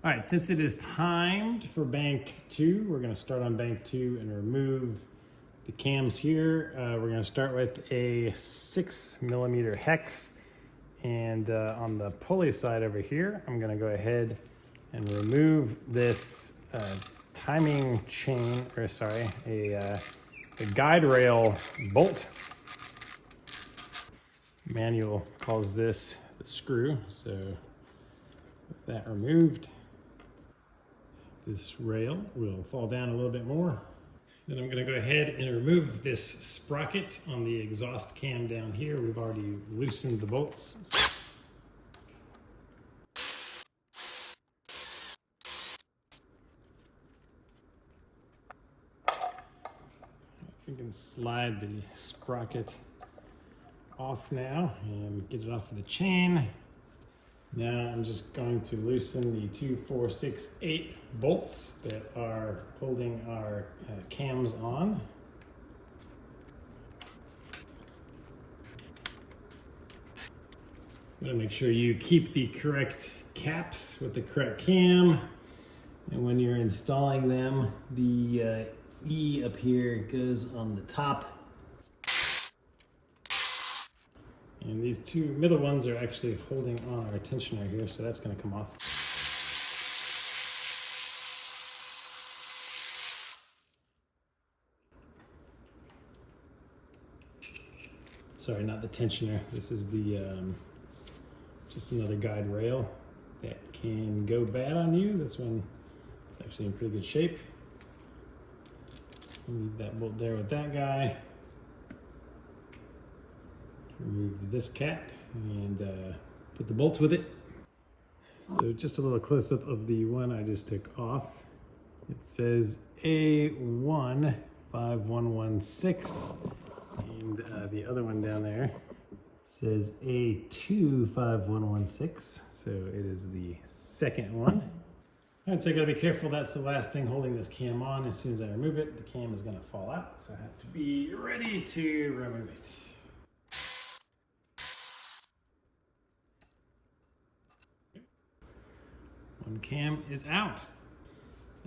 All right, since it is timed for bank 2, we're gonna start on bank 2 and remove the cams here. We're gonna start with a 6mm hex. And on the pulley side over here, I'm gonna go ahead and remove this timing chain, or sorry, a guide rail bolt. Manual calls this the screw. So with that removed, this rail will fall down a little bit more. Then I'm gonna go ahead and remove this sprocket on the exhaust cam down here. We've already loosened the bolts. We can slide the sprocket off now and get it off of the chain. Now I'm just going to loosen the 2, 4, 6, 8 bolts that are holding our cams on. I'm gonna make sure you keep the correct caps with the correct cam. And when you're installing them, the E up here goes on the top. And these 2 middle ones are actually holding on our tensioner here, so that's gonna come off. Sorry, not the tensioner. This is the just another guide rail that can go bad on you. This one is actually in pretty good shape. Leave that bolt there with that guy. Remove this cap and put the bolts with it. So just a little close-up of the one I just took off. It says A15116, and the other one down there says A25116, so it is the second one. All right, so I gotta be careful. That's the last thing holding this cam on. As soon as I remove it, the cam is gonna fall out, so I have to be ready to remove it. One cam is out.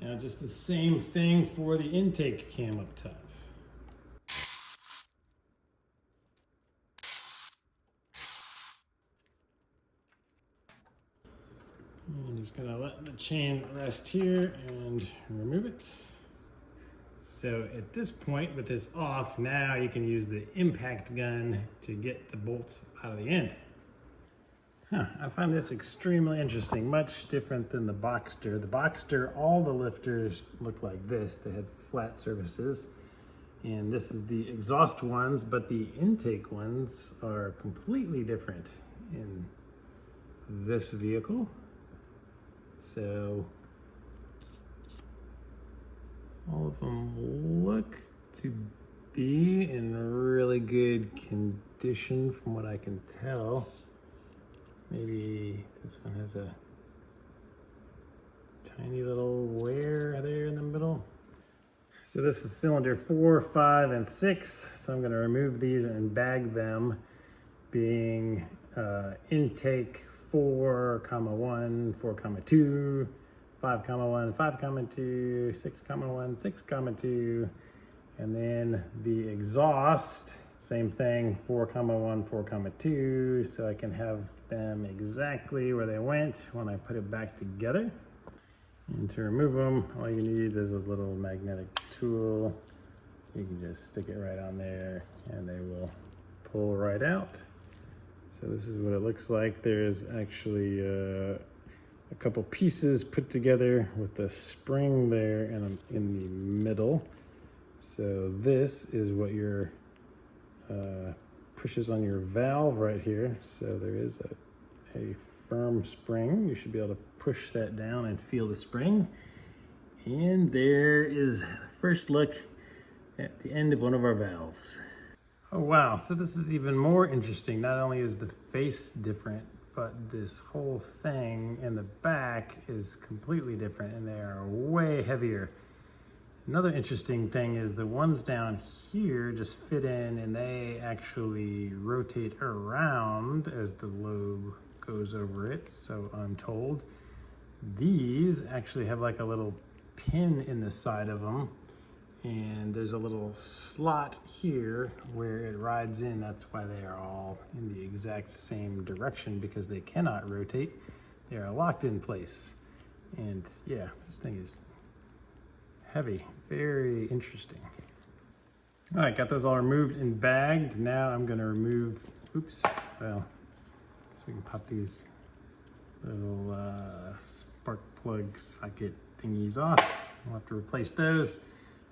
Now just the same thing for the intake cam up top. I'm just gonna let the chain rest here and remove it. So at this point, with this off, now you can use the impact gun to get the bolt out of the end. I find this extremely interesting, much different than the Boxster. The Boxster, all the lifters look like this. They had flat surfaces, and this is the exhaust ones, but the intake ones are completely different in this vehicle. So all of them look to be in really good condition from what I can tell. Maybe this one has a tiny little wear there in the middle. So this is cylinder 4, 5, and 6. So I'm going to remove these and bag them, being intake 4,1, 4,2, 5,1, 5,2, 6,1, 6,2, and then the exhaust, same thing, 4,1, 4,2, so I can have them exactly where they went when I put it back together. And to remove them, all you need is a little magnetic tool. You can just stick it right on there and they will pull right out. So this is what it looks like. There's actually a couple pieces put together with the spring there and in the middle. So this is what your pushes on your valve right here. So there is a firm spring. You should be able to push that down and feel the spring. And there is the first look at the end of one of our valves. Oh wow, so this is even more interesting. Not only is the face different, but this whole thing in the back is completely different and they are way heavier. Another interesting thing is the ones down here just fit in and they actually rotate around as the lobe goes over it, so I'm told. These these actually have like a little pin in the side of them, and there's a little slot here where it rides in. That's why they are all in the exact same direction, because they cannot rotate. They are locked in place. And yeah, this thing is heavy, very interesting. All right, got those all removed and bagged. Now I'm gonna remove, oops, well, so we can pop these little spark plug socket thingies off. We'll have to replace those.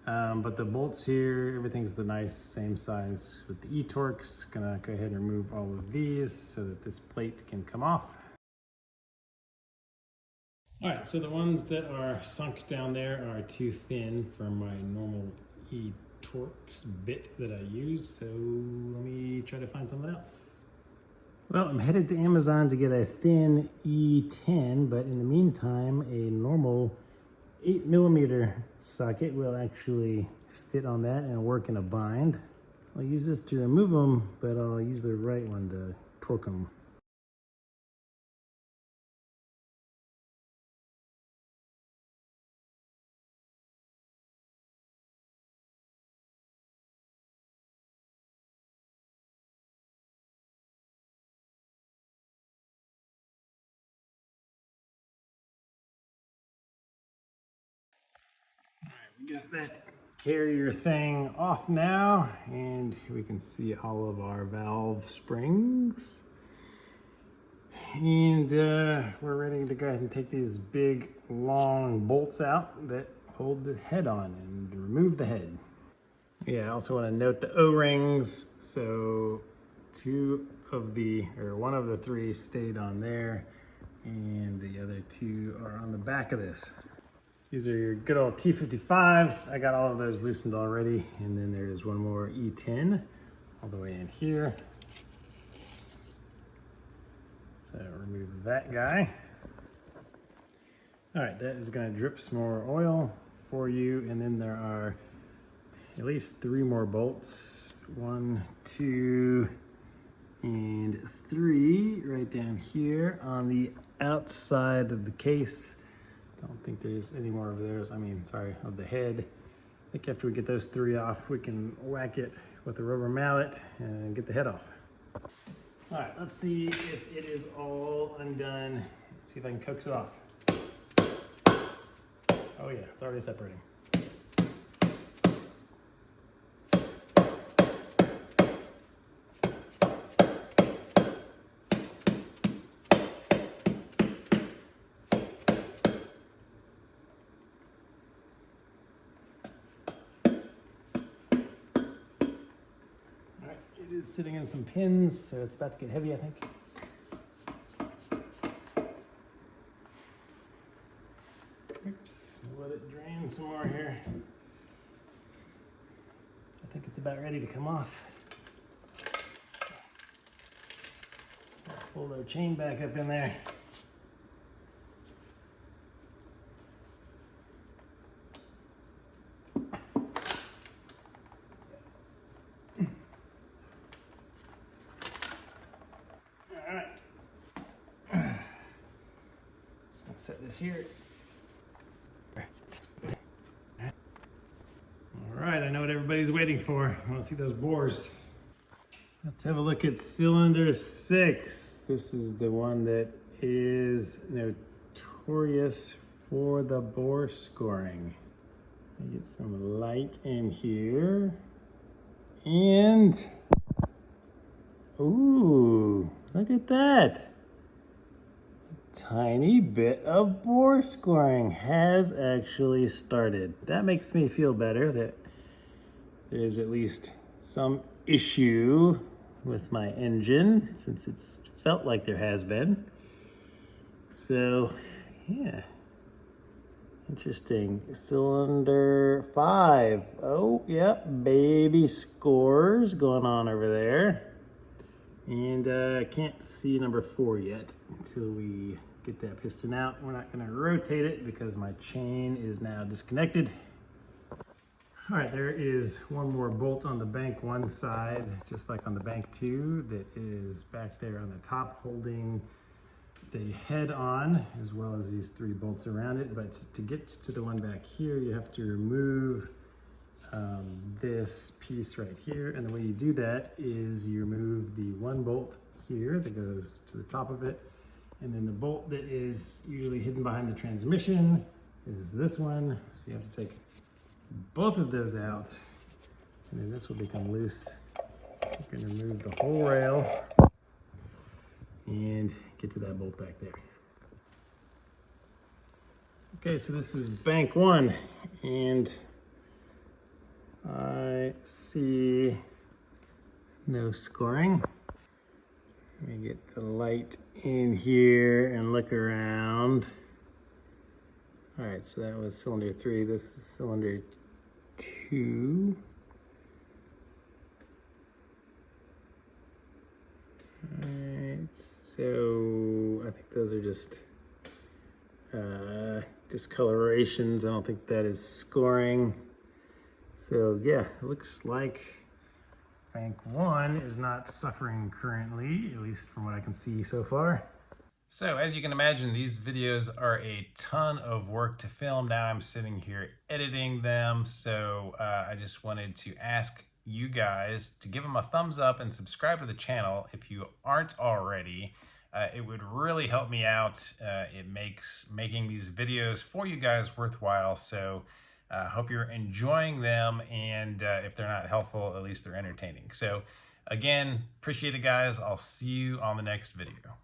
But the bolts here, everything's the nice same size with the E-Torques. Gonna go ahead and remove all of these so that this plate can come off. All right, so the ones that are sunk down there are too thin for my normal E-Torques bit that I use, so let me try to find something else. Well, I'm headed to Amazon to get a thin E10, but in the meantime, a normal 8mm socket will actually fit on that and work in a bind. I'll use this to remove them, but I'll use the right one to torque them. We got that carrier thing off now, and we can see all of our valve springs. And we're ready to go ahead and take these big long bolts out that hold the head on and remove the head. Yeah, I also want to note the O-rings. So one of the three stayed on there, and the other two are on the back of this. These are your good old T55s. I got all of those loosened already. And then there's one more E10 all the way in here. So remove that guy. All right, that is gonna drip some more oil for you. And then there are at least 3 more bolts. 1, 2, and 3 right down here on the outside of the case. Don't think there's any more of those, of the head. I think after we get those 3 off, we can whack it with a rubber mallet and get the head off. All right, let's see if it is all undone. Let's see if I can coax it off. Oh yeah, it's already separating. It is sitting in some pins, so it's about to get heavy, I think. Oops, we'll let it drain some more here. I think it's about ready to come off. I'll fold our chain back up in there. Set this here. All right, I know what everybody's waiting for. I want to see those bores. Let's have a look at cylinder 6. This is the one that is notorious for the bore scoring. Let me get some light in here. And, ooh, look at that. Tiny bit of bore scoring has actually started. That makes me feel better that there's at least some issue with my engine, since it's felt like there has been. So yeah, interesting. Cylinder 5. Oh yeah, baby scores going on over there. And I can't see number 4 yet until we get that piston out. We're not gonna rotate it because my chain is now disconnected. All right, there is one more bolt on the bank 1 side, just like on the bank 2, that is back there on the top holding stay head on, as well as these 3 bolts around it. But to get to the one back here, you have to remove this piece right here. And the way you do that is you remove the 1 bolt here that goes to the top of it. And then the bolt that is usually hidden behind the transmission is this one. So you have to take both of those out, and then this will become loose. You're going to remove the whole rail and get to that bolt back there. Okay, so this is bank 1, and I see no scoring. Let me get the light in here and look around. All right, so that was cylinder 3. This is cylinder 2. All right, so I think those are just discolorations. I don't think that is scoring. So yeah, it looks like bank 1 is not suffering currently, at least from what I can see so far. So as you can imagine, these videos are a ton of work to film. Now I'm sitting here editing them. So I just wanted to ask you guys to give them a thumbs up and subscribe to the channel if you aren't already. It would really help me out. It makes making these videos for you guys worthwhile. So hope you're enjoying them, and if they're not helpful, at least they're entertaining. So again, appreciate it, guys. I'll see you on the next video.